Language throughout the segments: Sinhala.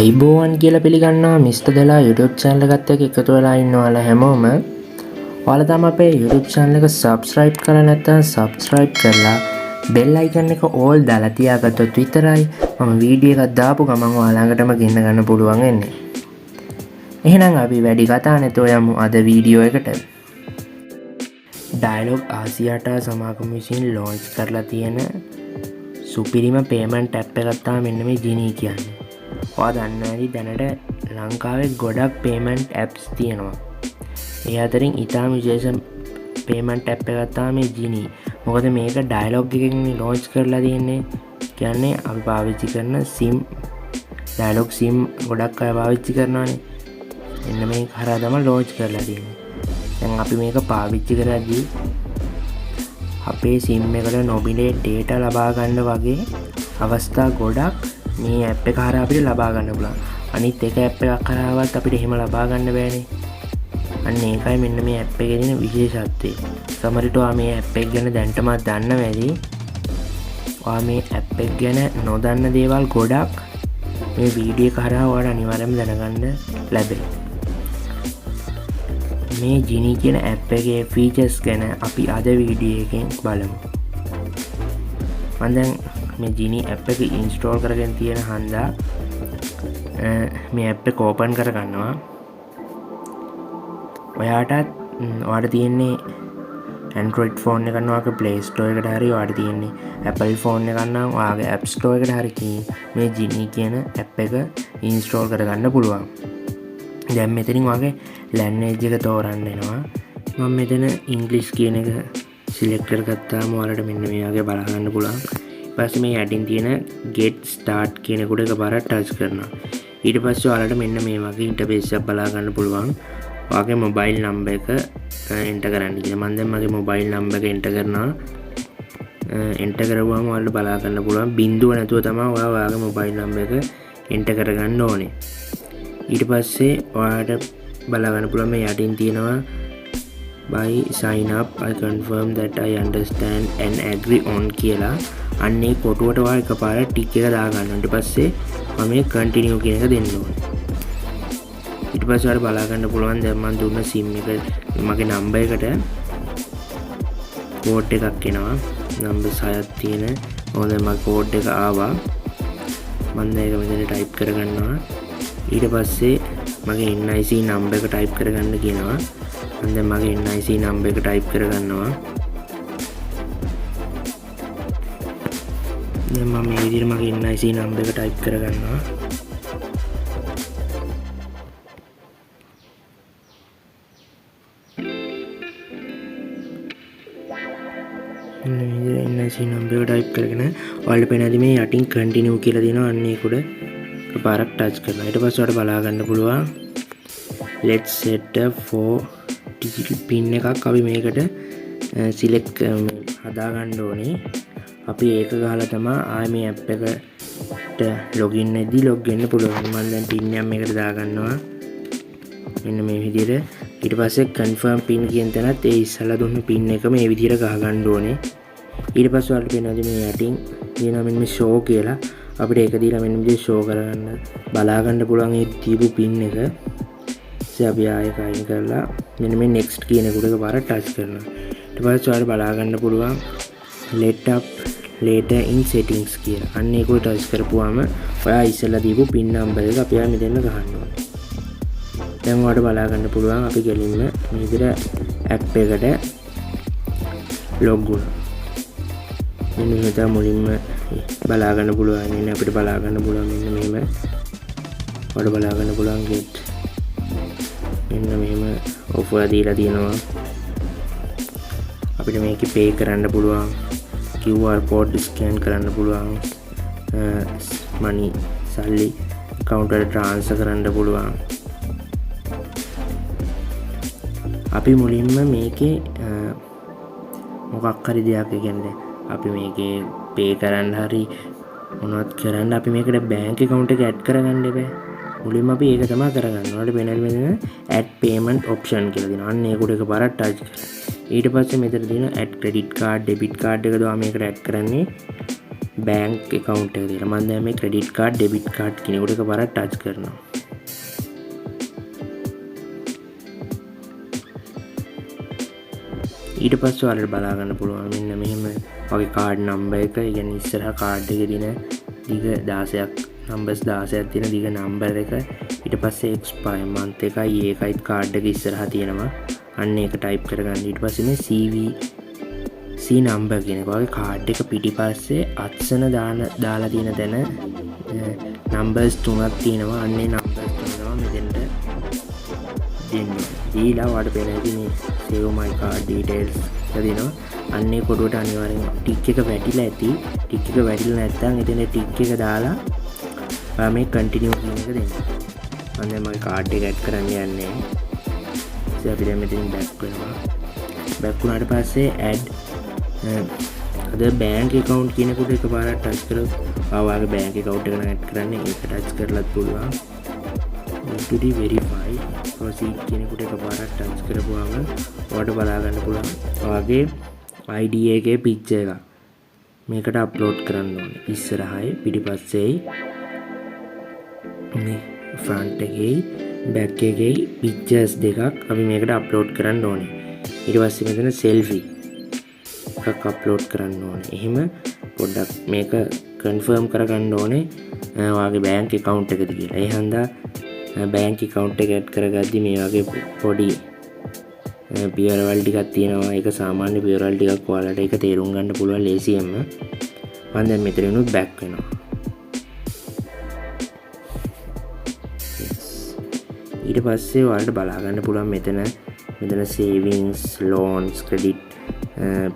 අයිබෝවන් කියලා පිළිගන්නවා Mr.Dela YouTube channel එකත් එක්ක එකතු වෙලා ඉන්නවාලා හැමෝම. ඔයාලා තාම අපේ YouTube channel එක subscribe කරලා නැත්නම් subscribe කරලා bell icon එක all දාලා තියාගත්තොත් විතරයි මම වීඩියෝ එකක් දාපු ගමන් ඔයාලා ළඟටම ගෙන්න ගන්න පුළුවන් වෙන්නේ. එහෙනම් අපි වැඩි කතා නැතුව යමු අද වීඩියෝ එකට. Dialog ආසියාට සමාගම විසින් launch කරලා තියෙන සුපිරිම payment app එකක් තමයි මෙන්න මේ Genie කියන්නේ. ඔයා දන්නවා ඇති දැනට ලංකාවේ ගොඩක් payment apps තියෙනවා. ඒ අතරින් ඉතාම විශේෂ payment app එකක් තමයි මේ Genie. මොකද මේක Dialog එකකින් launch කරලා තියෙන්නේ. කියන්නේ අපි පාවිච්චි කරන SIM Dialog SIM ගොඩක් අය පාවිච්චි කරනවානේ. එන්න මේක හරහා තමයි launch කරලා තියෙන්නේ. දැන් අපි මේක පාවිච්චි කරද්දී අපේ SIM එකට නොමිලේ data ලබා ගන්න වගේ අවස්ථා ගොඩක් මේ ඇප් එක හරහා අපිට ලබා ගන්න පුළුවන්. අනිත් එක ඇප් එකක් කරාවත් අපිට එහෙම ලබා ගන්න බෑනේ. අන්න ඒකයි මෙන්න මේ ඇප් එකේ තියෙන විශේෂත්වය. සමහර විට ඔයා මේ ඇප් එක ගැන දැනටමත් දන්නව ඇති. ඔයා මේ ඇප් එක ගැන නොදන්න දේවල් ගොඩක් මේ වීඩියෝ එක හරහා ඔයාලට අනිවාර්යයෙන්ම දැනගන්න ලැබෙනවා. මේ Genie කියන ඇප් එකේ ෆීචර්ස් ගැන අපි අද වීඩියෝ එකෙන් බලමු. මම දැන් මේ Genie ඇප් එක ඉන්ස්ටෝල් කරගෙන තියෙන හන්දා මේ ඇප් එක ඕපන් කර ගන්නවා. ඔයාට තියෙන්නේ Android phone එකක් නම් ඔයාගේ Play Store එකට හරි ඔයාට තියෙන්නේ Apple phone එකක් නම් ඔයාගේ App Store එකට හරි මේ Genie කියන ඇප් එක ඉන්ස්ටෝල් කරගන්න පුළුවන්. දැන් මෙතනින් ඔයාගේ language එක තෝරන්න එනවා. මම මෙතන English කියන එක select කරගත්තාම ඔයාලට මෙන්න මේ වගේ බලා ගන්න පුළුවන්. ඊපස්සේ මේ යටින් තියෙන get start කියන කොට එකපාරට touch කරනවා. ඊට පස්සේ ඔයාලට මෙන්න මේ වගේ interface එකක් බලා ගන්න පුළුවන්. ඔයාගේ mobile number එක enter කරන්න කියලා. මම දැන් මගේ mobile number එක enter කරනවා. enter කරුවාම ඔයාලට බලා ගන්න පුළුවන් බිංදුව නැතුව තමයි ඔයාගේ mobile number එක enter කරගන්න ඕනේ. ඊට පස්සේ ඔයාලට බලා ගන්න පුළුවන් මේ යටින් තියෙනවා by sign up I confirm that I understand and agree on කියලා. අන්නේ කොටුවට ඔයා එකපාරට ටික් එක දා ගන්න. ඊට පස්සේ මම මේ continue කියන එක දෙන්න ඕනේ. ඊට පස්සේ ඔයාලට බලා ගන්න පුළුවන් දැන් මම දුන්න SIM එක මගේ number එකට code එකක් එනවා. number 6ක් තියෙන. ඕන දැන් මගේ code එක ආවා. මම දැන් ඒක මෙතන type කරගන්නවා. ඊට පස්සේ මගේ NIC number එක type කරගන්න කියනවා. මම දැන් මගේ NIC number එක type කරගන්නවා. දැන් මම මේ විදිහට මගේ NIC number එක type කරගන්නවා. NIC number එක type කරගෙන ඔයාලට පේනවාද මේ යටින් continue කියලා දෙනවා. අන්න ඒක උඩ එකපාරක් touch කරනවා. ඊට පස්සේ ඔයාලට බලා ගන්න පුළුවන් let's set up for digital pin එකක් අපි මේකට select හදා ගන්න ඕනේ. අපි ඒක ගහලා තමයි ආයේ මේ app එකට login වෙද්දී log වෙන්න පුළුවන්. මම දැන් pin එක මේකට දා ගන්නවා. මෙන්න මේ විදිහට. ඊට පස්සේ confirm pin කියන තැනත් ඒ ඉස්සලා දුන්න pin එක මේ විදිහට ගහ ගන්න ඕනේ. ඊට පස්සේ ඔයාලට පේනවාද මේ යටින් තියෙනවා මෙන්න මේ show කියලා. අපිට ඒක දීලා මෙන්න මේ show කරගන්න බලා ගන්න පුළුවන් ඒ දීපු pin එක. අපි ආයෙ කයින් කරලා මෙන්න මේ next කියන එකට එකපාරට touch කරනවා. ඊට පස්සේ ඔයාලට බලා ගන්න පුළුවන් let up later in settings කියලා. අන්න ඒක උඩ touch කරපුවාම ඔයා ඉස්සෙල්ලා දීපු pin number එක අපි ආයෙ මෙතන ගහන්න ඕනේ. දැන් ඔයාලට බලා ගන්න පුළුවන් අපි ගෙලින්ම මේ විදිහට app එකට log වුණා. මෙන්න මෙහෙම තමයි මුලින්ම බලා ගන්න පුළුවන්. ඉන්නේ අපිට බලා ගන්න පුළුවන් මෙන්න මෙහෙම. ඔයාලට බලා ගන්න පුළුවන් get මෙන්න මෙහෙම offer දීලා තියෙනවා. අපිට මේකේ pay කරන්න පුළුවන්. QR code scan කරන්න පුළුවන්. money සල්ලි account එකට transfer කරන්න පුළුවන්. අපි මුලින්ම මේකේ මොකක් හරි දෙයක් කියන්නේ අපි මේකේ pay කරන්න හරි මොනවත් කරන්න අපි මේකට bank account එක add කරගන්න බෑ. මුලින්ම අපි ඒක තමයි කරගන්න. ඔයාලට වෙනල් මෙතන add payment option කියලා දෙනවා. අන්න ඒක උඩ එකපාරක් touch කරලා. ඊට පස්සේ මෙතන තියෙන add credit card debit card එක දවා මේකට add කරන්නේ. බැංක් account එක දාලා මම දැන් මේ credit card debit card කියන උඩ එකපාරක් ටච් කරනවා. ඊට පස්සේ ඔයාලට බලා ගන්න පුළුවන් මෙන්න මෙහෙම වගේ කාඩ් නම්බර් එක. ඒ කියන්නේ ඉස්සරහා කාඩ් එකේ දින දිග 16ක් නම්බර්ස් 16ක් තියෙන දිග නම්බර් එක. ඊට පස්සේ expire month එකයි ඒකයි කාඩ් එක ඉස්සරහා තියෙනවා. අන්න ඒක ටයිප් කරගන්න. ඊට පස්සේ මේ CVC නම්බර් කියන එක වගේ කාඩ් එක පිටිපස්සේ අත්සන දාලා තියෙන තැන නම්බර්ස් තුනක් තියෙනවා. අන්නේ නම්බර්ස් තුන තමයි මෙතෙන්ට දෙන්නේ. ඊළඟ වාට පේන ඇති මේ save my card details එක දෙනවා. අන්නේ කොටුවට අනිවාර්යෙන් ටික් එක වැටිලා ඇති. ටික් එක වැටිලා නැත්නම් එතන ටික් එක දාලා ඔයා මේ continue කියන එක දෙන්න. මම දැන් මගේ කාඩ් එක ඇඩ් කරන්න යන්නේ. ඉතින් අපි දැන් මෙතනින් බෑක් වෙනවා. බෑක් වුණාට පස්සේ add other bank account කියන කොට එකපාරක් ටච් කරලා ඔයාගේ bank account එක නම් ඇඩ් කරන්න ඒක ටච් කරලත් පුළුවන්. to verify proceed කියන කොට එකපාරක් ටච් කරපුවාම ඔයාලට බලා ගන්න පුළුවන්. ඔයාගේ ID එකේ picture එක මේකට අප්ලෝඩ් කරන්න ඕනේ. ඉස්සරහයි පිටිපස්සෙයි මේ front එකේ back එකේ pictures දෙකක් අපි මේකට අප්ලෝඩ් කරන්න ඕනේ. ඊට පස්සේ මෙතන selfie එකක් අප්ලෝඩ් කරන්න ඕනේ. එහෙම පොඩ්ඩක් මේක කන්ෆර්ම් කරගන්න ඕනේ ඔයාගේ bank account එකද කියලා. ඒ හන්දා bank account එක ඇඩ් කරගද්දි මේ වගේ පොඩි පියවරවල් ටිකක් තියෙනවා. ඒක සාමාන්‍ය පියවරවල් ටිකක් ඔයාලට ඒක තේරුම් ගන්න පුළුවන් ලේසියෙන්ම. මම දැන් මෙතනිනුත් back වෙනවා. ඊට පස්සේ ඔයාලට බලා ගන්න පුළුවන් මෙතන savings, loans, credit,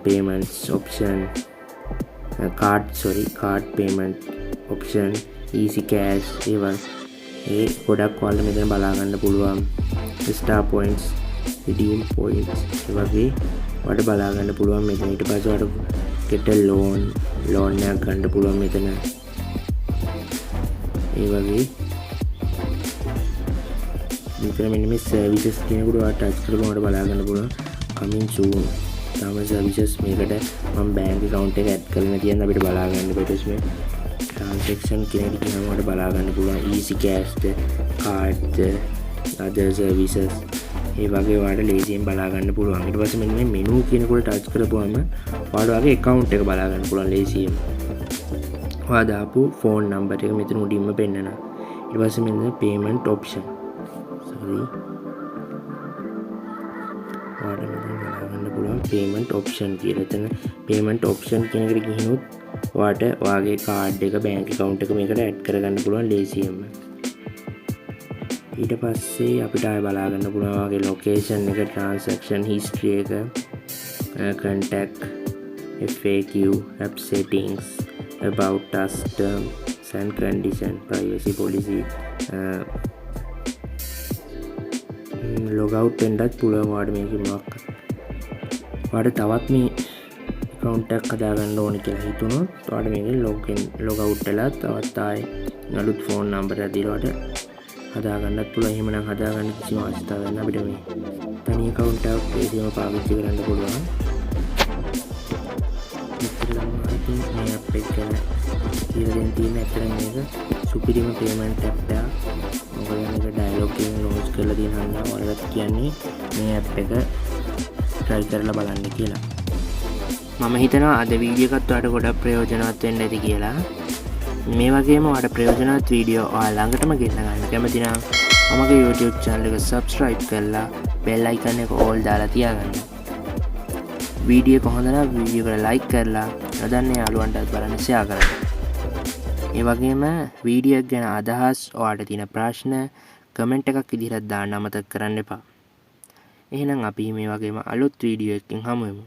payments option, card payment option, easy cash ඒවා ඒ ගොඩක් ඔයාලට මෙතන බලා ගන්න පුළුවන්. star points, redeem points ඒ වගේ ඔයාලට බලා ගන්න පුළුවන් මෙතන. ඊට පස්සේ ඔයාලට get a loan එකක් ගන්න පුළුවන් මෙතන. ඒ වගේ මෙතන මෙන්න මේ services කියනකොට ඔයාලට ටච් කරපුවම ඔයාලට බලා ගන්න පුළුවන් coming soon. තාම services මේකට මම bank account එක add කරලා නැති යන අපිට බලා ගන්න ඊට මේ transaction කියන එක කියනම ඔයාලට බලා ගන්න පුළුවන් easy cash, card, other services ඒ වගේ ඔයාලට ලේසියෙන් බලා ගන්න පුළුවන්. ඊට පස්සේ මෙන්න මේ menu කියනකොට ටච් කරපුවම ඔයාලගේ account එක බලා ගන්න පුළුවන් ලේසියෙන්. ඔයා දාපු phone number එක මෙතන උඩින්ම පෙන්නනවා. ඊට පස්සේ මෙන්න payment option ඔයාලට මෙතන බලා ගන්න පුළුවන් payment option කියලා. එතන payment option කියන එකට ගිහිනුත් ඔයාලට ඔයාගේ කාඩ් එක bank account එක මේකට add කරගන්න පුළුවන් ලේසියෙන්ම. ඊට පස්සේ අපිට ආයෙ බලා ගන්න පුළුවන් ඔයාගේ location එක, transaction history එක, contact, FAQ, app settings, about us, terms and condition, privacy policy, log out වෙන්නත් පුළුවන්. ඔයාලට මේකේ මොකක් ඔයාලට තවත් මේ account එකක් හදාගන්න ඕනේ කියලා හිතුනොත් ඔයාලට මේකෙන් log out වෙලා තවත් ආයේ අලුත් phone number එකක් දීලා ඔයාලට හදාගන්නත් පුළුවන්. එහෙම නම් හදාගන්න කිසිම අවස්ථාවක් නැහැ. අපිට මේ තනි account එකක් ඒකම පාවිච්චි කරන්න පුළුවන්. මේ app එක ගැන කියලා දෙන්න තියෙන ඇත්තටම මේක සුපිරිම payment app එකක්. මොකද මේක Dialog Genie launch කරලා තියෙන හන්දා ඔයාලට කියන්නේ මේ app එක try කරලා බලන්න කියලා. මම හිතනවා අද වීඩියෝ එකත් ඔයාලට ගොඩක් ප්‍රයෝජනවත් වෙන්න ඇති කියලා. මේ වගේම ඔයාලට ප්‍රයෝජනවත් වීඩියෝ ඔයාලා ළඟටම ගෙන්න ගන්න කැමති නම් මමගේ YouTube channel එක subscribe කරලා bell icon එක all දාලා තියාගන්න. වීඩියෝ එක හොඳ නම් වීඩියෝ එකට like කරලා නොදන්න යාළුවන්ටත් බලන්න share කරන්න. ඒ වගේම වීඩියෝ එක ගැන අදහස් ඔයාලට තියෙන ප්‍රශ්න කමෙන්ට් එකක් විදිහට දාන්න අමතක කරන්න එපා. එහෙනම් අපි මේ වගේම අලුත් වීඩියෝ එකකින් හමු වෙමු.